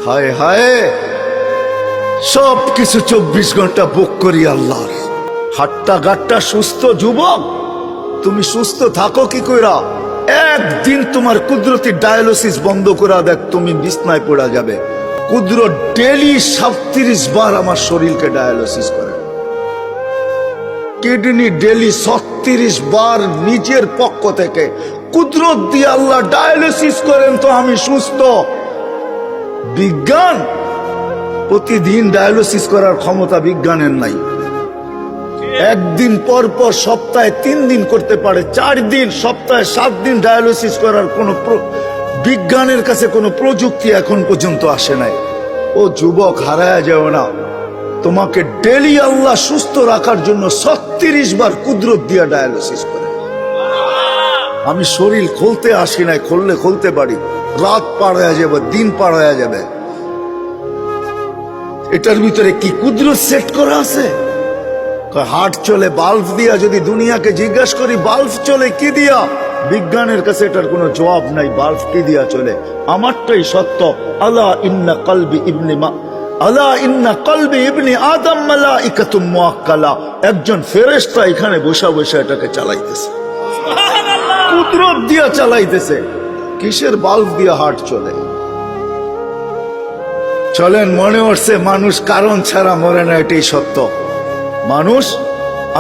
হায় হায়, সব কিছু 24 ঘন্টা বুক করি আল্লাহর। হাট্টা গাট্টা সুস্থ যুবক, তুমি সুস্থ থাকো কি কইরা? একদিন তোমার কুদরতি ডায়ালিসিস বন্ধ করা দেখ, তুমি বিছনায় পড়া যাবে। কুদরত ডেলি 37 বার আমার শরীরকে ডায়ালিসিস করে, কিডনি ডেলি 36 বার নিজের পক্ষ থেকে কুদরত দিয়ে আল্লাহ ডায়ালিসিস করেন, তো আমি সুস্থ। বিজ্ঞান প্রতিদিন ডায়ালিসিস করার ক্ষমতা বিজ্ঞানের নাই। একদিন পর পর সপ্তাহে 3 দিন করতে পারে, 4 দিন, সপ্তাহে 7 দিন ডায়ালিসিস করার কোনো বিজ্ঞানের কাছে কোনো প্রযুক্তি এখন পর্যন্ত আসে নাই। ও যুবক, হারায়া যাও না, তোমাকে ডেলি আল্লাহ সুস্থ রাখার জন্য 36 বার কুদরত দিয়া ডায়ালিসিস করে। আমি শরীর খুলতে আসি নাই, খুললে খুলতে পারি, রাত পার হয়ে যাবে, দিন পার হয়ে যাবে। এটার ভিতরে কি কুদরত সেট করা আছে? হার্ট চলে বাল্ব দিয়া। যদি দুনিয়াকে জিজ্ঞাসা করি বাল্ব চলে কি দিয়া, বিজ্ঞানের কাছে এটার কোনো জবাব নাই। বাল্ব কি দিয়া চলে? আমারটাই সত্য। আলা ইন্না কলবি ইবনি আদম মালাইকাতুম মুআক্কালা। একজন ফেরেশতা এখানে বসা বসা এটাকে চালাইতেছে, কুদরত দিয়া চালাইতেছে। কিসের বাল্ব দিয়া হার্ট চলে? চলেন, মনে হচ্ছে মানুষ কারণ ছাড়া মরে না, এটাই সত্য। মানুষ,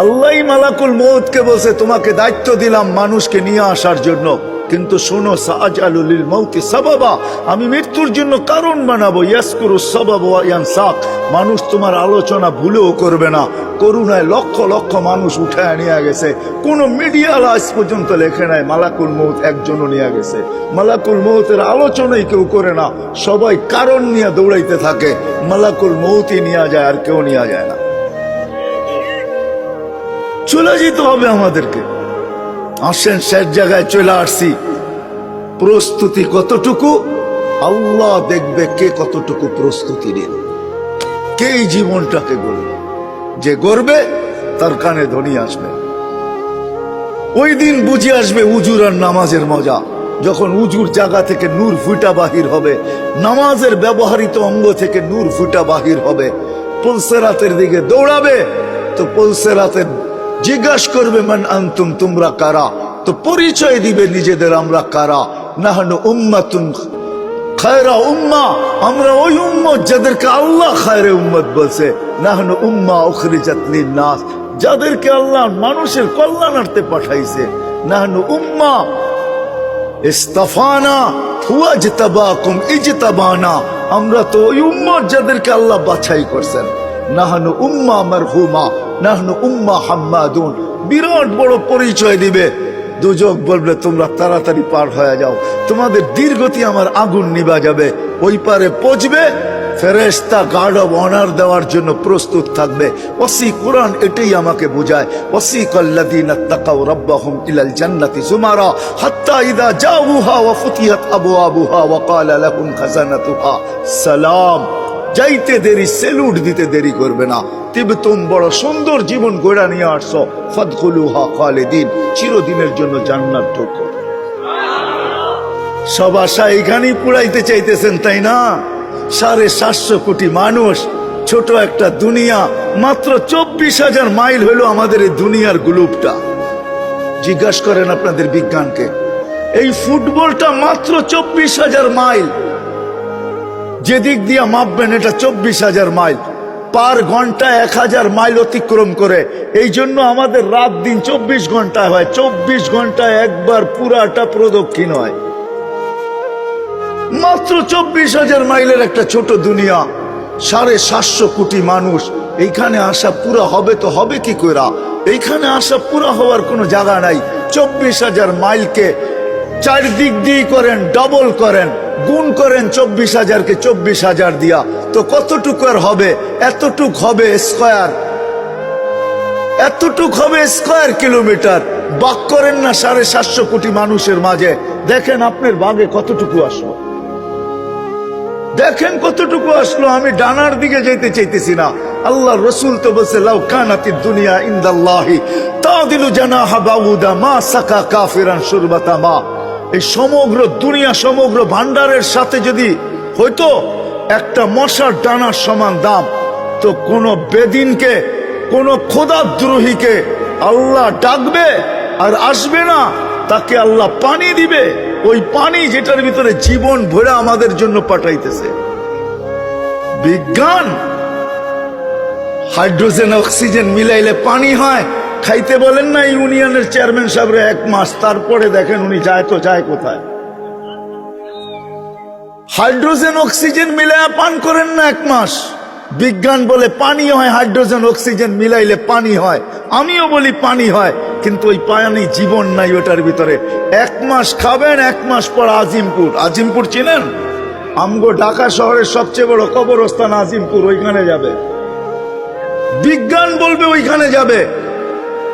আল্লাহ মালাকুল মউতকে বলছে তোমাকে দায়িত্ব দিলাম মানুষকে নিয়ে আসার জন্য, কিন্তু শোনো, সাআজালু লিল মাউতি সাবাবা, আমি মৃত্যুর জন্য কারণ বানাবো। ইয়াসকুরু সাবাব ওয়া ইয়ানসাক, মানুষ তোমার আলোচনা ভুলেও করবে না। করুণায় লক্ষ লক্ষ মানুষ উঠায় নিয়ে গেছে, কোন মিডিয়া আজ পর্যন্ত লেখে নাই মালাকুল মউত একজনও নিয়ে গেছে। মালাকুল মউতের আলোচনাই কেউ করে না, সবাই কারণ নিয়ে দৌড়াইতে থাকে। মালাকুল মউতই নিয়ে যায়, আর কেউ নিয়ে যায় না। চলে যেতে হবে আমাদেরকে। আসেন, শেষ জায়গায় চলে আসছি। প্রস্তুতি কতটুকু আল্লাহ দেখবে, কে কতটুকু প্রস্তুতি নিল, কে এই জীবনটাকে গড়বে। যে গড়বে তার কানে ধ্বনি আসবে। ওই দিন বুঝে আসবে উজুর আর নামাজের মজা। যখন উজুর জায়গা থেকে নূর ফুটা বাহির হবে, নামাজের ব্যবহৃত অঙ্গ থেকে নূর ফুটা বাহির হবে, পুলসেরাতের দিকে দৌড়াবে, তো পুলসেরাতের জিজ্ঞাসা করবে মান আনতুম, তোমরা কারা? তো পরিচয় দিবে নিজেদের, আমরা কারা। নাহনু উম্মাতুন খায়রা উম্মা, আমরা ওই উম্মত যাদেরকে আল্লাহ খায়রে উম্মত বলছে। নাহনু উম্মা উখরিজাত লিন-নাস, যাদেরকে আল্লাহ মানুষের কল্যাণার্থে পাঠাইছে। নাহনু উম্মা ইস্তাফানা ওয়াজতাবাকুম ইজতাবানা, আমরা তো ওই উম্মত যাদেরকে আল্লাহ বাছাই করছেন। নাহনু উম্মা মারহুমা, নাহনু উম্মা হাম্মাদুন, বিরাট বড় পরিচয় দিবে। দুজক বলবে তোমরা তাড়াতাড়ি পার হয়ে যাও, তোমাদের দীর্ঘতি আমার আগুন নিভা যাবে। ওই পারে পৌঁছবে, ফেরেশতা গার্ড অব অনার দেওয়ার জন্য প্রস্তুত থাকবে। ওয়াসি কুরআন এটাই আমাকে বোঝায়। ওয়াসিকাল্লাযীনা তাকাউ রাব্বাহুম ইলাল জান্নাতি যুমারা হাত্তা ইযা জাউহা ওয়া ফুতিহাত আবওয়াবুহা ওয়া ক্বালা লাহুম খাজানাতুহা সালাম। যাইতে দেরি, সেলুট দিতে দেরি করবে না। তিবতুম, বড় সুন্দর জীবন গড়া নিয়ে আসছো। ফাদখুলুহা খালিদিন, চিরদিনের জন্য জান্নাত ঢোকো। সব আশা এখানেই পুরাইতে চাইতেছেন, তাই না? 750 কোটি মানুষ, ছোট একটা দুনিয়া। মাত্র 24,000 মাইল হলো আমাদের এই দুনিয়ার গ্লোবটা। জিজ্ঞাসা করেন আপনাদের বিজ্ঞানকে, এই ফুটবলটা মাত্র 24,000 মাইল। যেদিক দিয়া মাপবেন এটা 24,000 মাইল। পার ঘন্টা 1000 মাইল অতিক্রম করে। এই জন্য আমাদের রাত দিন 24 ঘন্টায় হয়। 24 ঘন্টায় একবার পুরাটা প্রদক্ষিণ হয়। মাত্র 24,000 মাইলের একটা ছোট দুনিয়া, 750 কোটি মানুষ। এইখানে আসা পুরা হবে তো হবে কি করে? এইখানে আসা পুরা হওয়ার কোনো জায়গা নাই। 24,000 মাইলকে 4 দিক দিয়ে করেন, ডবল করেন, গুণ করেন 24,000-কে 24,000 দিয়া, তো কতটুকু আর হবে? এতটুক হবে স্কয়ার, এতটুক হবে স্কয়ার কিলোমিটার। বাক করেন না 750 কোটি মানুষের মাঝে, দেখেন আপনার বাগে কতটুকু আসলো, দেখেন কতটুকু আসলো। আমি ডানার দিকে যেতে চাইতেছি না। আল্লাহ রসুল তো বলছে লাউ কানাতিদ দুনিয়া ইনদাল্লাহি তাদিলু জানাহা বাউদা মা সাকা কাফিরান শুরবাতা মা। এই সমগ্র দুনিয়া, সমগ্র ভান্ডারের সাথে যদি হয়তো একটা মশার ডানার সমান দাম। তো কোন বেদিনকে, কোন খোদাদ্রোহীকে আল্লাহ ডাকবে আর আসবে না, তাকে আল্লাহ পানি দিবে, ওই পানি যেটার ভিতরে জীবন ভরে আমাদের জন্য পাঠাইতেছে। বিজ্ঞান হাইড্রোজেন অক্সিজেন মিলাইলে পানি হয়, খাইতে বলেন না ইউনিয়নের চেয়ারম্যান সাহেব 1 মাস, তারপরে দেখেন উনি যায় তো যায় কোথায়। হাইড্রোজেন অক্সিজেন মিলাইয়া পান করেন না 1 মাস। বিজ্ঞান বলে পানি হয়, হাইড্রোজেন অক্সিজেন মিলাইলে পানি হয়, আমিও বলি পানি হয়, কিন্তু ওই পানি জীবন নাই ওটার ভিতরে। 1 মাস খাবেন, 1 মাস পর আজিমপুর। আজিমপুর চিনেন? আমগো ঢাকা শহরের সবচেয়ে বড় কবরস্থান আজিমপুর, ওইখানে যাবে। বিজ্ঞান বলবে ওইখানে যাবে,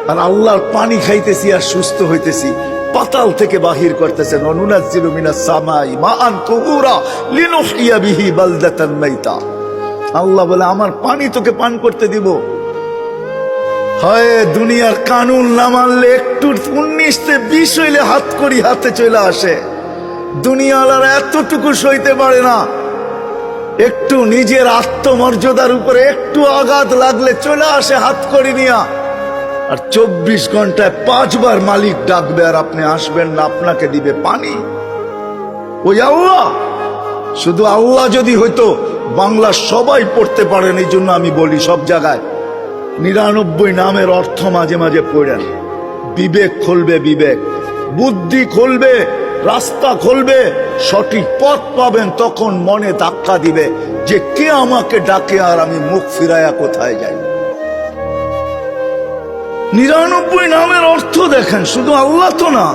আর আল্লাহর পানি খাইতেছি আর সুস্থ হইতেছি। পাতাল থেকে বাহির করতেছেন, অনুনাজ্জিলু মিনাস সামাই মাআন তুহুরা লিনুহইয়া বিহি বালদাতান মাইতা। আল্লাহ বলে আমার পানি তোকে পান করতে দিব। হয় দুনিয়ার কানুন না মানলে একটু 19-20 হইলে হাত করি হাতে চলে আসে। দুনিয়াওয়ালারা এতটুকু সইতে পারে না, একটু নিজের আত্মমর্যাদার উপরে একটু আঘাত লাগলে চলে আসে হাত করি নিয়া। আর 24 ঘন্টায় 5 বার মালিক ডাকবে আর আপনি আসবেন না, আপনাকে দিবে পানি। ওই আল্লাহ, শুধু আল্লাহ যদি হইতো বাংলা সবাই পড়তে পারেন। এই জন্য আমি বলি সব জায়গায় 99 নামের অর্থ মাঝে মাঝে পড়েন। বিবেক খুলবে, বিবেক বুদ্ধি খুলবে, রাস্তা খুলবে, সঠিক পথ পাবেন। তখন মনে ধাক্কা দিবে যে কে আমাকে ডাকে আর আমি মুখ ফিরাইয়া কোথায় যাই। 99 নামের অর্থ দেখেন, শুধু আল্লাহ তো না,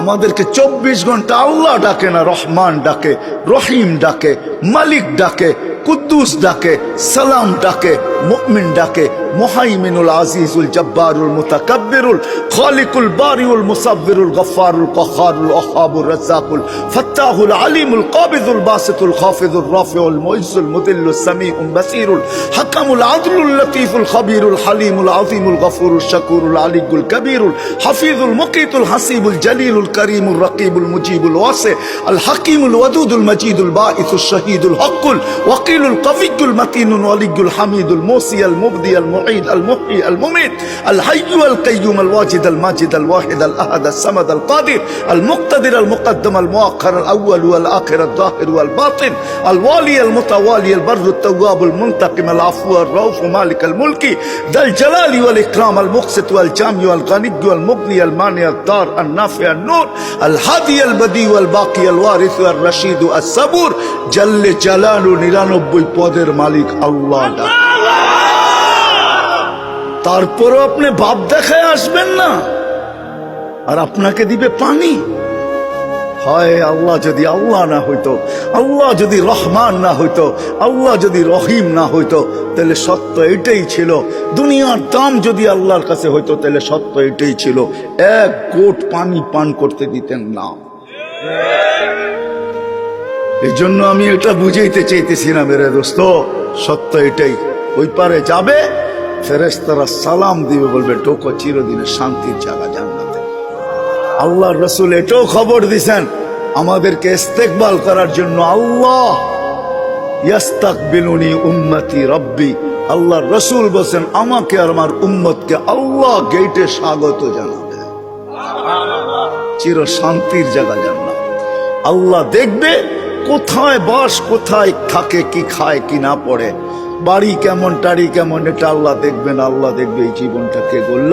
আমাদেরকে 24 ঘন্টা আল্লাহ ডাকে না, রহমান ডাকে, রহিম ডাকে, মালিক ডাকে, কুদ্দুস ডাকে, সালাম ডাকে, মুমিন ডাকে, মুহাইমিনুল আজিজুল জব্বারুল মুতাকাব্বিরুল খালিকুল বারিউল মুসাব্বিরুল গফফারুল কহ্হারুল ওয়াহ্হাবুর রাজ্জাকুল ফাত্তাহুল আলিমুল কাবিদুল বাসিতুল খাফিজুর রাফিউল মুইজ্জুল মুদিল্লুস সামিউল বাসিরুল হাকামুল আদলুল লতীফুল খবীরুল হালিমুল আযীমুল গফুরুল শাকুরুল আলিয়ুল কবীরুল হাফিজুল মুকিতুল হাসিবুল জলিলুল করিমুল রকিবুল মুজিবুল ওয়াসি আল হাকিমুল ওয়াদুদুল মজিদুল বাঈসুল শহীদুল হকুল ওয়াকিলুল কবিয়ুল মাতিনুল ওয়ালিয়ুল হামিদুল মুসি আল মুবদি আল মুঈদ আল মুহয়ি আল মুমিত আল হাইয়্যু আল কাইয়্যুম আল ওয়াজিদ আল মাজিদ আল ওয়াহিদ আল আহাদ আল সামাদ আল কাদির আল মুক্তাদির আল মুকদ্দম আল মুআখ্খার আল আউয়াল ওয়াল আখির আল যাহির ওয়াল বাতিন আল ওয়ালি আল মুতাওয়ালি আল বাররু আত তাওয়াব আল মুনতাকিম আল আফু আর রাউফ মালিক আল মুলকি দাল জালালি ওয়াল ইকরাম আল মুকসিত ওয়াল জামি ওয়াল গানি ওয়াল মুগনি আল মানি আল দার আল নাফি আল নূর আল হাদি আল বদি ওয়াল বাকি আল ওয়ারিস আল রশিদ আল সাবুর জাল্লে জালালু 99 পদের মালিক আল্লাহ। তারপরও আপনি ভাব দেখায় আসবেন না, আর আপনাকে দিবে পানি। হয় আল্লাহ যদি আল্লাহ না হইতো, আল্লাহ যদি রহমান না হইতো, আল্লাহ যদি রহিম না হইতো, তাহলে সত্য এটাই ছিল। দুনিয়ার দাম যদি আল্লাহর কাছে হইতো, তাহলে সত্য এটাই ছিল, 1 ঘোট পানি পান করতে দিতেন না। এই জন্য আমি এটা বুঝাইতে চাইতেছি না মেরে দোস্ত, সত্য এটাই। ওই পারে যাবে, ফেরেশতারা সালাম দিবে, বলবে ঢোকো চিরদিনের শান্তির জায়গা জান্নাতে। আল্লাহর রাসূল এটাও খবর দিছেন আমাদেরকে ইস্তেকবাল করার জন্য। আল্লাহ ইয়াস্তাকবিলুনি উম্মতি রাব্বি, আল্লাহর রাসূল বলেন আমাকে আর আমার উম্মতকে আল্লাহ গেটে স্বাগত জানাবে, চির শান্তির জায়গা জান্নাত। আল্লাহ দেখবে কোথায় বাস, কোথায় থাকে, কি খায় কি না পড়ে, বাড়ি কেমন, টাড়ি কেমন, এটা আল্লাহ দেখবেন। আল্লাহ দেখবে এই জীবনটা কে গড়ল,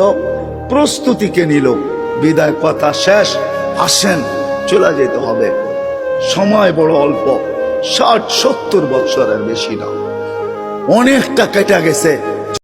প্রস্তুতি কে নিল। বিদায় কথা শেষ, আসেন চলে যেতে হবে। সময় বড় অল্প, 60-70 বছরের বেশি না, অনেকটা কেটে গেছে।